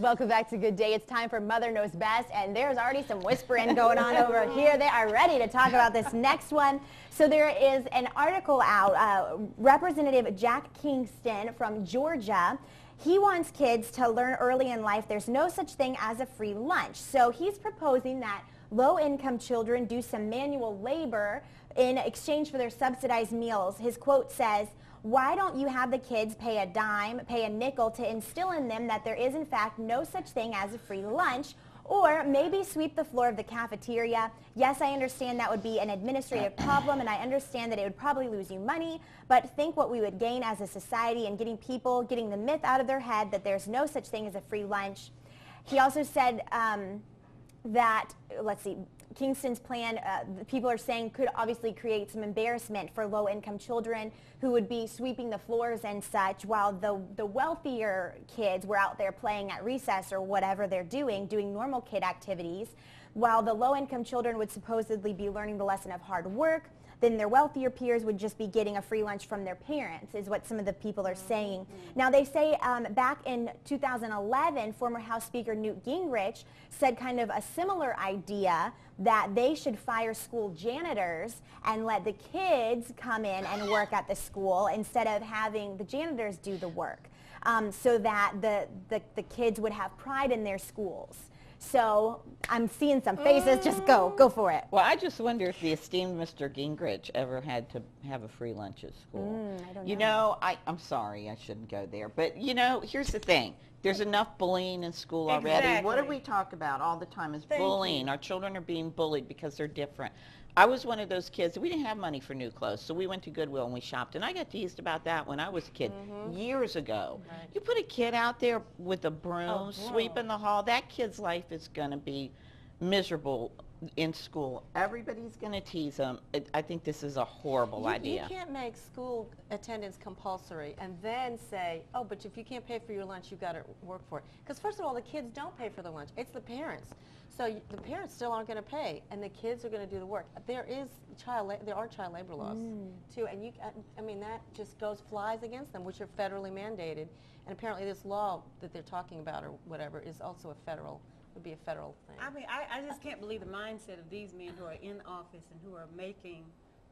Welcome back to Good Day. It's time for Mother Knows Best, and there's already some whispering going on over here. They are ready to talk about this next one. So there is an article out. Representative Jack Kingston from Georgia, he wants kids to learn early in life there's no such thing as a free lunch. So he's proposing that low-income children do some manual labor in exchange for their subsidized meals. His quote says, "Why don't you have the kids pay a dime, pay a nickel to instill in them that there is in fact no such thing as a free lunch, or maybe sweep the floor of the cafeteria? Yes, I understand that would be an administrative problem, and I understand that it would probably lose you money, but think what we would gain as a society in getting the myth out of their head that there's no such thing as a free lunch." He also said that, let's see, Kingston's plan, people are saying, could obviously create some embarrassment for low-income children who would be sweeping the floors and such, while the wealthier kids were out there playing at recess or whatever they're doing normal kid activities, while the low-income children would supposedly be learning the lesson of hard work. Then their wealthier peers would just be getting a free lunch from their parents, is what some of the people are saying. Now, they say back in 2011, former House Speaker Newt Gingrich said kind of a similar idea, that they should fire school janitors and let the kids come in and work at the school instead of having the janitors do the work, so that the kids would have pride in their schools. So I'm seeing some faces. Just go for it. Well, I just wonder if the esteemed Mr. Gingrich ever had to have a free lunch at school. I don't know. You know, I'm sorry, I shouldn't go there. But, you know, here's the thing. There's enough bullying in school already. Exactly. What do we talk about all the time is bullying. Our children are being bullied because they're different. I was one of those kids. We didn't have money for new clothes, so we went to Goodwill and we shopped. And I got teased about that when I was a kid years ago. Right. You put a kid out there with a broom sweeping the hall, that kid's life is going to be miserable in school. Everybody's going to tease them. I think this is a horrible idea. You can't make school attendance compulsory and then say, oh, but if you can't pay for your lunch, you've got to work for it. Because first of all, the kids don't pay for the lunch. It's the parents. So the parents still aren't going to pay, and the kids are going to do the work. There are child labor laws too, and I mean that just flies against them, which are federally mandated. And apparently, this law that they're talking about or whatever is also would be a federal thing. I mean, I just can't believe the mindset of these men who are in office and who are making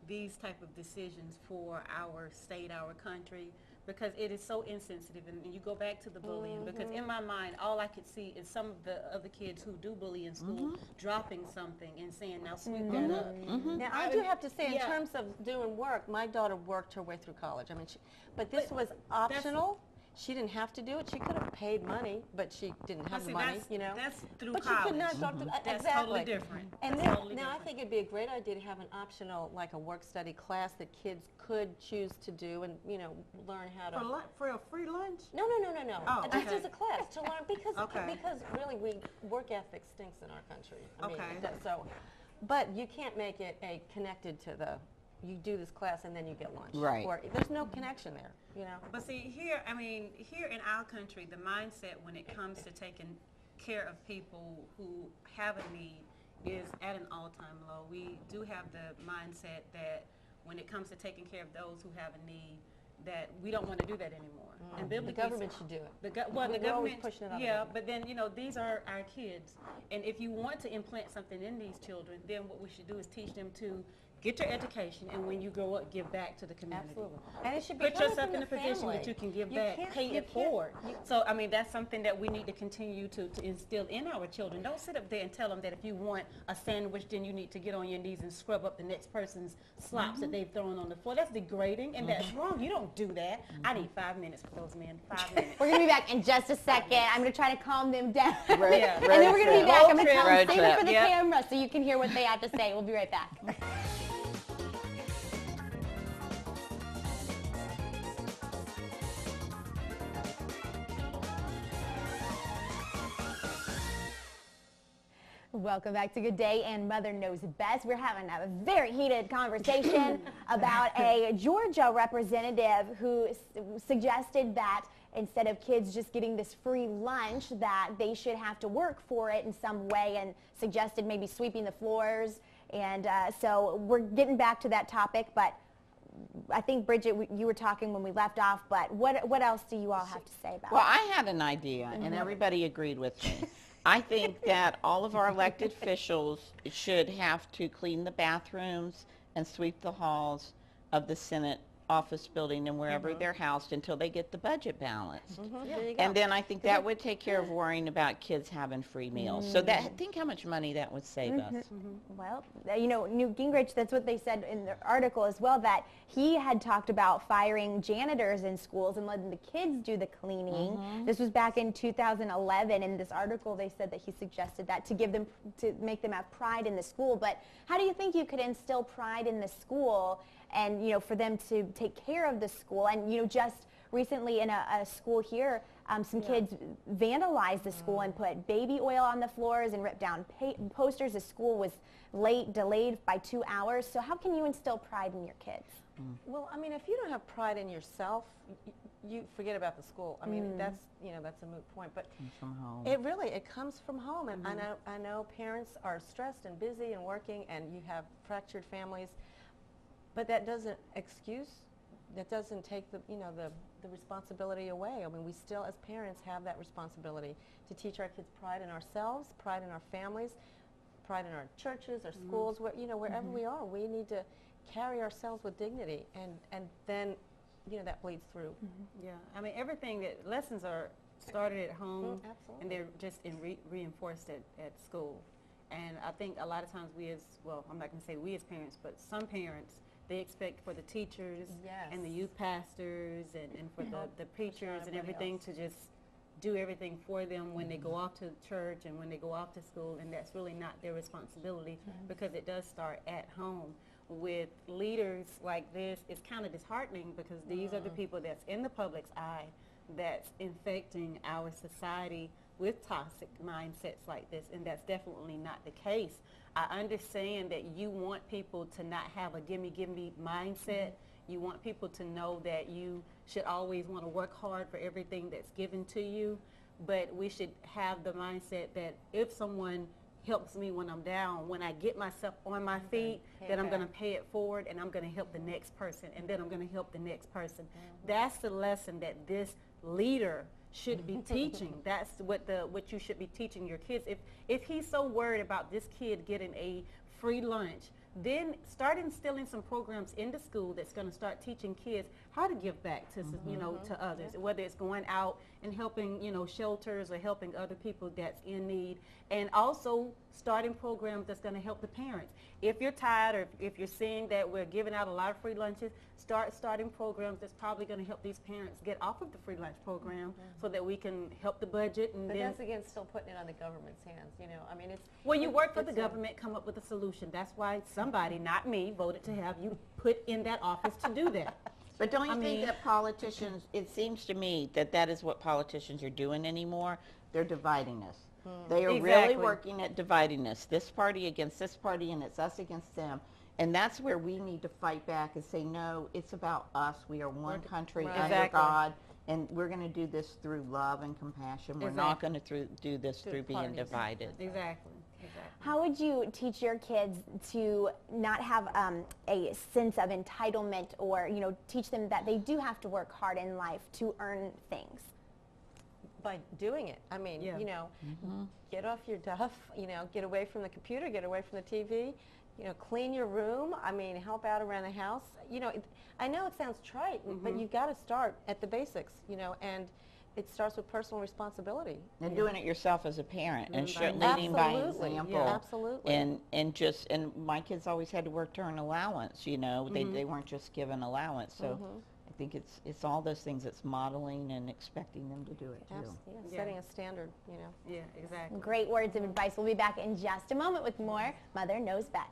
these type of decisions for our state, our country, because it is so insensitive. And you go back to the bullying, because in my mind, all I could see is some of the other kids who do bully in school dropping something and saying, now sweep that up. Now, I do have to say, in terms of doing work, my daughter worked her way through college. I mean, but this was optional. She didn't have to do it. She could have paid money, but she didn't have the money, you know. That's through but college. She could not go through, That's exactly. totally different. And that's then, totally now different. I think it'd be a great idea to have an optional, like a work-study class that kids could choose to do and, you know, learn how to. For a free lunch? No. Oh, Just okay. as a class to learn, because Okay. really work ethic stinks in our country. I mean, Okay. it does, so, but you can't make it connected to you do this class and then you get lunch. Right. Or there's no connection there, you know. But see, here in our country, the mindset when it comes to taking care of people who have a need is at an all-time low. We do have the mindset that when it comes to taking care of those who have a need, that we don't want to do that anymore. And The government should do it. the We're always government, pushing it on the yeah, government. but then, you know, these are our kids. And if you want to implant something in these children, then what we should do is teach them to get your education, and when you grow up, give back to the community. Absolutely. And it should be Put coming yourself from in the a position family. that you can give You back, can't- pay you it can't- forward. you- So, I mean, that's something that we need to continue to instill in our children. Don't sit up there and tell them that if you want a sandwich, then you need to get on your knees and scrub up the next person's slops that they've thrown on the floor. That's degrading, and that's wrong. You don't do that. I need 5 minutes for those men, 5 minutes. We're going to be back in just a second. I'm going to try to calm them down. Yeah. And then we're going to be back. I'm going to tell them, Road save it trip. for the Yep. camera so you can hear what they have to say. We'll be right back. Welcome back to Good Day and Mother Knows Best. We're having a very heated conversation about a Georgia representative who suggested that instead of kids just getting this free lunch, that they should have to work for it in some way, and suggested maybe sweeping the floors. And so we're getting back to that topic, but I think, Bridget, you were talking when we left off, but what else do you all have to say about Well, it? I had an idea, and everybody agreed with me. I think that all of our elected officials should have to clean the bathrooms and sweep the halls of the Senate office building and wherever they're housed until they get the budget balanced. There you go. And then I think that would take care of worrying about kids having free meals. So that, think how much money that would save us. Well, you know, Newt Gingrich, that's what they said in the article as well, that he had talked about firing janitors in schools and letting the kids do the cleaning. This was back in 2011. In this article, they said that he suggested that to give them, to make them have pride in the school. But how do you think you could instill pride in the school and, you know, for them to take care of the school? And, you know, just recently in a school here, some kids vandalized the school and put baby oil on the floors and ripped down posters. The school was delayed by 2 hours. So how can you instill pride in your kids? Well, I mean, if you don't have pride in yourself, you forget about the school. I mean, that's, you know, that's a moot point. But From home. it comes from home. And I know parents are stressed and busy and working, and you have fractured families. But that doesn't take the, you know, the responsibility away. I mean, we still, as parents, have that responsibility to teach our kids pride in ourselves, pride in our families, pride in our churches, our schools, where, you know, wherever we are, we need to carry ourselves with dignity, and then, you know, that bleeds through. Yeah, I mean, everything that lessons are started at home, Absolutely. and they're just reinforced at school. And I think a lot of times we as, well, I'm not going to say we as parents, but some parents, they expect for the teachers and the youth pastors and for the preachers and everything to just do everything for them when they go off to church and when they go off to school, and that's really not their responsibility, because it does start at home. With leaders like this, it's kind of disheartening, because these are the people that's in the public's eye that's infecting our society with toxic mindsets like this, and that's definitely not the case. I understand that you want people to not have a gimme mindset. You want people to know that you should always want to work hard for everything that's given to you, but we should have the mindset that if someone helps me when I'm down, when I get myself on my feet, that I'm going to pay it forward, and I'm going to help the next person, and then I'm going to help the next person. That's the lesson that this leader should be teaching. That's what you should be teaching your kids. If he's so worried about this kid getting a free lunch, then start instilling some programs into school that's going to start teaching kids how to give back to, you know, to others, whether it's going out and helping, you know, shelters or helping other people that's in need, and also starting programs that's going to help the parents. If you're tired, or if you're seeing that we're giving out a lot of free lunches, starting programs that's probably going to help these parents get off of the free lunch program, so that we can help the budget. And But then, that's, again, still putting it on the government's hands, you know. I mean, it's... well, you work for the government, come up with a solution. That's why somebody, not me, voted to have you put in that office to do that. But don't you think that politicians, it seems to me that that is what politicians are doing anymore. They're dividing us. They are really working at dividing us. This party against this party, and it's us against them. And that's where we need to fight back and say, no, it's about us. We are one country under God, and we're going to do this through love and compassion. We're not going to do this through being divided. Exactly. How would you teach your kids to not have a sense of entitlement, or, you know, teach them that they do have to work hard in life to earn things? By doing it. I mean, you know, get off your duff, you know, get away from the computer, get away from the TV, you know, clean your room. I mean, help out around the house. You know, I know it sounds trite, but you've got to start at the basics, you know, and it starts with personal responsibility. And doing it yourself as a parent, and leading by example. Absolutely. And my kids always had to work to earn allowance, you know. They weren't just given allowance. So I think it's all those things. It's modeling and expecting them to do it too. Setting a standard, you know. Yeah, exactly. Great words of advice. We'll be back in just a moment with more Mother Knows Best.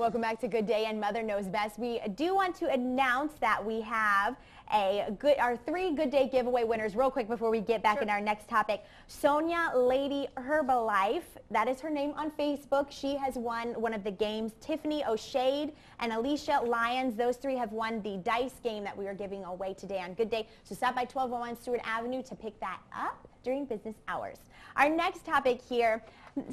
Welcome back to Good Day and Mother Knows Best. We do want to announce that we have our 3 Good Day giveaway winners real quick before we get back in our next topic. Sonia Lady Herbalife, that is her name on Facebook. She has won one of the games. Tiffany O'Shade and Alicia Lyons, those 3 have won the dice game that we are giving away today on Good Day. So stop by 1201 Stewart Avenue to pick that up during business hours. Our next topic here,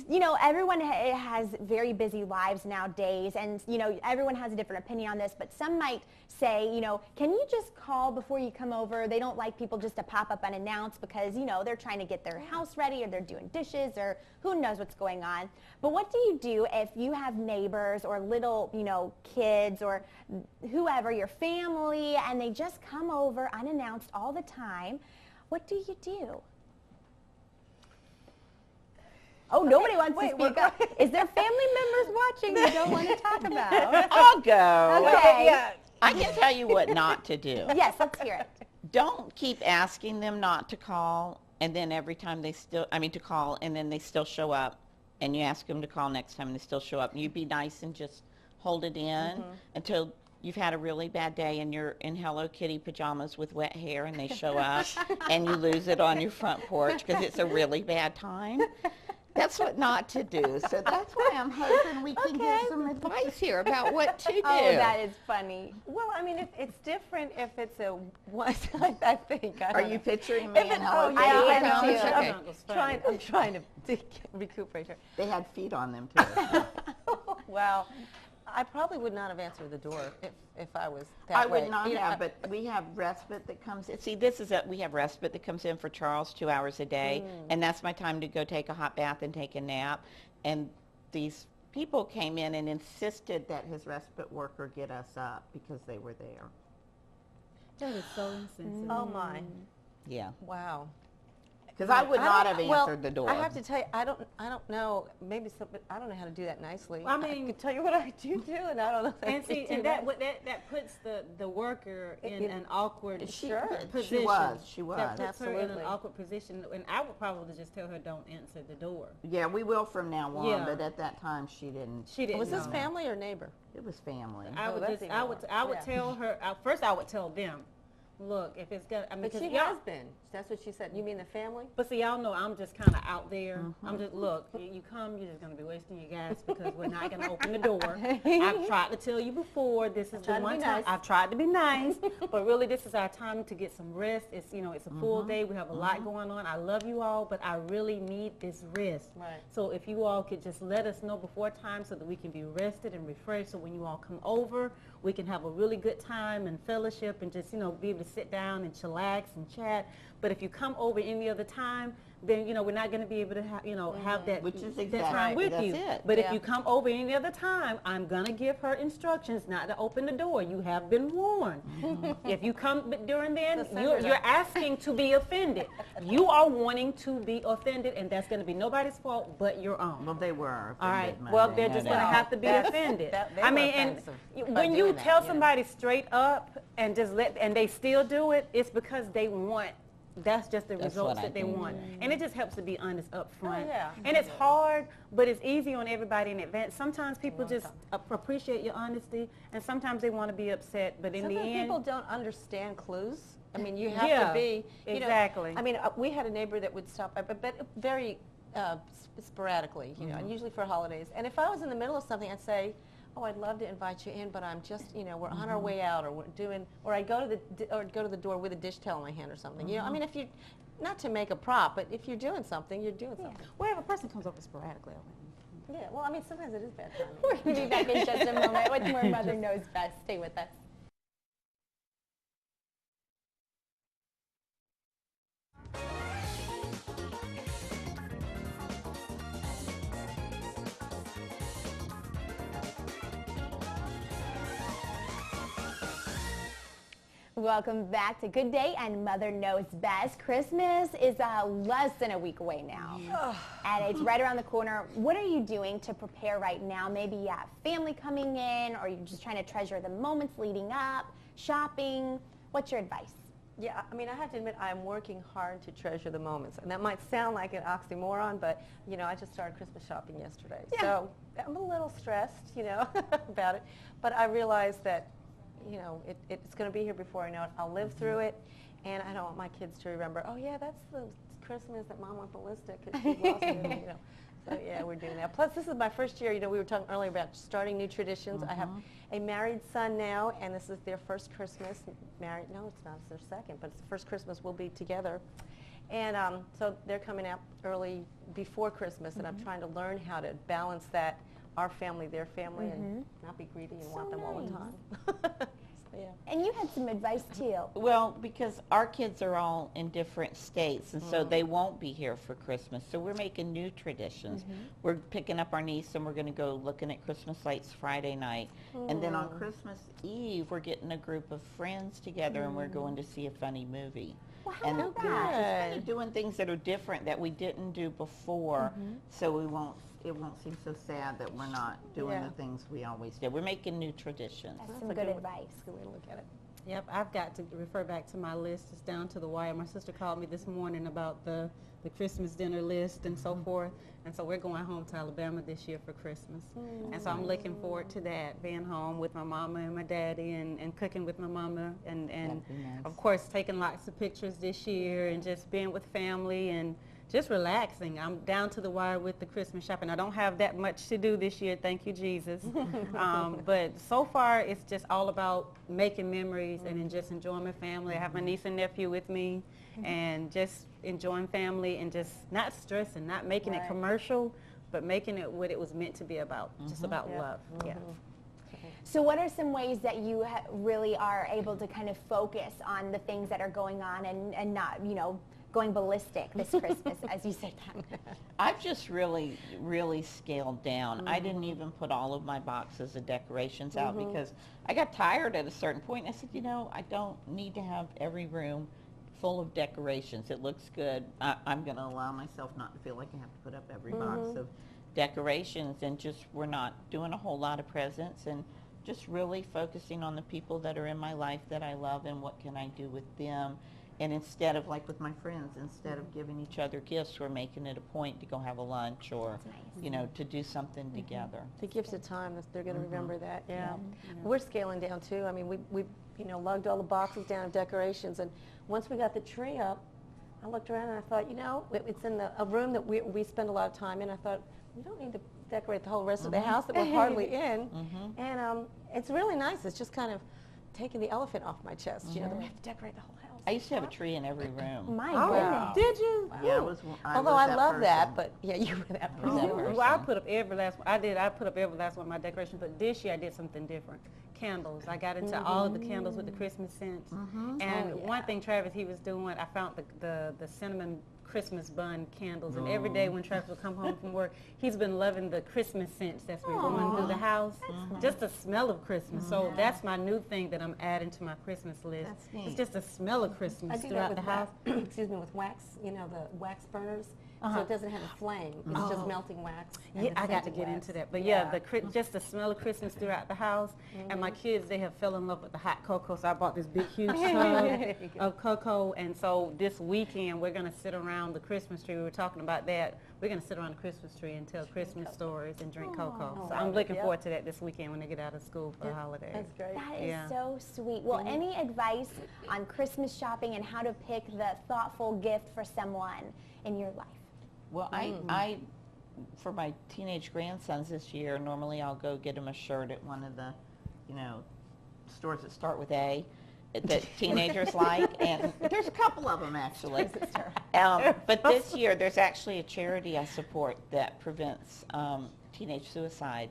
you know, everyone has very busy lives nowadays, and, you know, everyone has a different opinion on this, but some might say, you know, can you just call before you come over? They don't like people just to pop up unannounced because, you know, they're trying to get their house ready, or they're doing dishes, or who knows what's going on. But what do you do if you have neighbors or little, you know, kids or whoever, your family, and they just come over unannounced all the time? What do you do? Oh, nobody wants to speak up. Is there family members watching you don't want to talk about? I'll go. Okay. Yeah. I can tell you what not to do. Yes, let's hear it. Don't keep asking them not to call, and then every time to call, and then they still show up, and you ask them to call next time and they still show up. And you be nice and just hold it in until you've had a really bad day and you're in Hello Kitty pajamas with wet hair and they show up and you lose it on your front porch because it's a really bad time. That's what not to do. So that's why I'm hoping we can give some advice here about what to do. Oh, that is funny. Well, I mean, it's different if it's a one time, I think. Are you picturing me in Hello Kitty? I am pajamas? too. Okay. I'm trying to recuperate here. They had feet on them too. Well, I probably would not have answered the door if I was that way. I would not have, but we have respite that comes in. See, we have respite that comes in for Charles 2 hours a day, and that's my time to go take a hot bath and take a nap. And these people came in and insisted that his respite worker get us up because they were there. That is so insensitive. Oh, my. Yeah. Wow. Because I would not have answered the door. I have to tell you, I don't know. Maybe I don't know how to do that nicely. I mean, I can tell you what I do, and I don't know. And see, and that puts the worker in an awkward position. She was. That puts her in an Absolutely. awkward position, and I would probably just tell her, don't answer the door. Yeah, we will from now on, Yeah. but at that time she didn't. She didn't. Was this know. family or neighbor? It was family. I would that's just, even I would worse. tell her. First, I would tell them, look, if it's gonna, I mean, But 'cause she y'all- has been. That's what she said. You mean the family? But see, y'all know I'm just kind of out there. I'm just, look, you come, you're just going to be wasting your gas because we're not going to open the door. I've tried to tell you before, this is the tried to one be time. nice. I've tried to be nice, but really this is our time to get some rest. It's, you know, it's a full day. We have a lot going on. I love you all, but I really need this rest. Right. So if you all could just let us know before time so that we can be rested and refreshed, so when you all come over, we can have a really good time and fellowship and just, you know, be able to sit down and chillax and chat. But if you come over any other time, then, you know, we're not going to be able to have, you know, have that, Which is that time with that's you. it. But Yeah. if you come over any other time, I'm going to give her instructions not to open the door. You have been warned. If you come during then, you're asking to be offended. You are wanting to be offended, and that's going to be nobody's fault but your own. Well, they were. All right. offended Well, Monday, they're no just going to doubt. have to be offended. they I were mean, and offensive by when you doing that, tell you know. somebody straight up and just and they still do it, it's because they want. That's just the That's results what I that they think. want. And it just helps to be honest up front. yeah. And it's hard, but it's easy on everybody in advance. Sometimes people just appreciate your honesty, and sometimes they want to be upset, but in Sometimes the end, people don't understand clues. I mean, you have Yeah, to be, you exactly. know, I mean, we had a neighbor that would stop by, but very sporadically, you know, and usually for holidays. And if I was in the middle of something, I'd say, oh, I'd love to invite you in, but I'm just, you know, we're on our way out, or we're doing, or I go to the door with a dish towel in my hand or something. You know, I mean, if you, not to make a prop, but if you're doing something, you're doing something. well, if a person comes over sporadically, I Yeah, well, I mean, sometimes it is bad timing. We're going to be back in just a moment with more Mother Knows Best. Stay with us. Welcome back to Good Day and Mother Knows Best. Christmas is less than a week away now, and it's right around the corner. What are you doing to prepare right now? Maybe you have family coming in, or you're just trying to treasure the moments leading up, shopping. What's your advice? Yeah, I mean, I have to admit, I'm working hard to treasure the moments. And that might sound like an oxymoron, but, you know, I just started Christmas shopping yesterday. Yeah. So I'm a little stressed, you know, about it. But I realize that, you know, it's going to be here before I know it. I'll live through it. And I don't want my kids to remember, oh, yeah, that's the Christmas that Mom went ballistic because she lost it, you know. So, yeah, we're doing that. Plus, this is my first year. You know, we were talking earlier about starting new traditions. I have a married son now, and this is their first Christmas. Married? No, it's not. It's their second, but it's the first Christmas we'll be together. And so they're coming out early before Christmas, and I'm trying to learn how to balance that, our family, their family, and not be greedy and want them all the time. So, yeah. And you had some advice too. Well, because our kids are all in different states, and so they won't be here for Christmas. So we're making new traditions. We're picking up our niece, and we're going to go looking at Christmas lights Friday night. And then on Christmas Eve, we're getting a group of friends together, and we're going to see a funny movie. Well, how And about just that? kind of doing things that are different that we didn't do before, so it won't seem so sad that we're not doing the things we always did. We're making new traditions. That's some good advice. That's a good way to look at it. Yep, I've got to refer back to my list. It's down to the wire. My sister called me this morning about the Christmas dinner list and so forth. And so we're going home to Alabama this year for Christmas. And so I'm looking forward to that, being home with my mama and my daddy and cooking with my mama and That'd be nice. of course taking lots of pictures this year and just being with family and just relaxing. I'm down to the wire with the Christmas shopping. I don't have that much to do this year, thank you, Jesus. But so far, it's just all about making memories and then just enjoying my family. I have my niece and nephew with me and just enjoying family and just not stressing, not making it commercial, but making it what it was meant to be about, just about love. Yeah. So what are some ways that you really are able to kind of focus on the things that are going on and not, you know, going ballistic this Christmas, as you said that? I've just really scaled down. I didn't even put all of my boxes of decorations out because I got tired at a certain point. I said, you know, I don't need to have every room full of decorations. It looks good. I'm going to allow myself not to feel like I have to put up every box of decorations, and just we're not doing a whole lot of presents and just really focusing on the people that are in my life that I love and what can I do with them. And instead of, like with my friends, instead of giving each other gifts, we're making it a point to go have a lunch or, you know, to do something together. The gifts of time, they're going to remember that, We're scaling down too. I mean, we you know, lugged all the boxes down of decorations, and once we got the tree up, I looked around and I thought, you know, it's in a room that we spend a lot of time in. I thought, we don't need to decorate the whole rest of the house that we're hardly in. And it's really nice. It's just kind of taking the elephant off my chest, you know, that we have to decorate the whole house. I used to have a tree in every room. My Oh, goodness. did you? Yeah, Although I love that, but yeah, you were that person. Well, I put up every last one. I put up every last one of my decorations, but this year I did something different. Candles. I got into all of the candles with the Christmas scents. And one thing Travis, he was doing, I found the cinnamon Christmas bun candles, and every day when Travis would come home from work, he's been loving the Christmas scents that's been going through the house. Just the smell of Christmas. So that's my new thing that I'm adding to my Christmas list. That's neat. It's just the smell of Christmas throughout the house. Excuse me, with wax, you know, the wax burners. So it doesn't have a flame. It's just melting wax. and Yeah, the I got to scented get wax. into that. But yeah, just the smell of Christmas throughout the house. And my kids, they have fell in love with the hot cocoa. So I bought this big, huge tub of cocoa. And so this weekend, we're going to sit around the Christmas tree. We were talking about that. We're going to sit around the Christmas tree and tell Christmas stories and drink cocoa. So I'm looking forward to that this weekend when they get out of school for the holidays. That's great. That is so sweet. Well, any advice on Christmas shopping and how to pick the thoughtful gift for someone in your life? Well, I, for my teenage grandsons this year, normally I'll go get them a shirt at one of the, you know, stores that start with A that teenagers like, and there's a couple of them actually. But this year, there's actually a charity I support that prevents teenage suicide,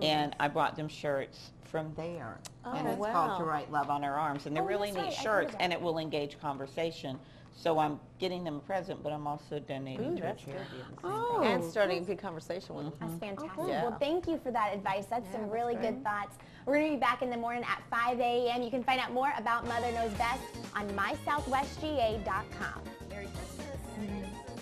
and I brought them shirts from there, and it's called To Write Love on Our Arms, and they're really that's neat right. I shirts, heard and it will engage conversation. So I'm getting them a present, but I'm also donating to a that's charity at the same time. And starting a good conversation with them. That's fantastic. Yeah. Well, thank you for that advice. That's some that's really great. good thoughts. We're going to be back in the morning at 5 a.m. You can find out more about Mother Knows Best on mysouthwestga.com.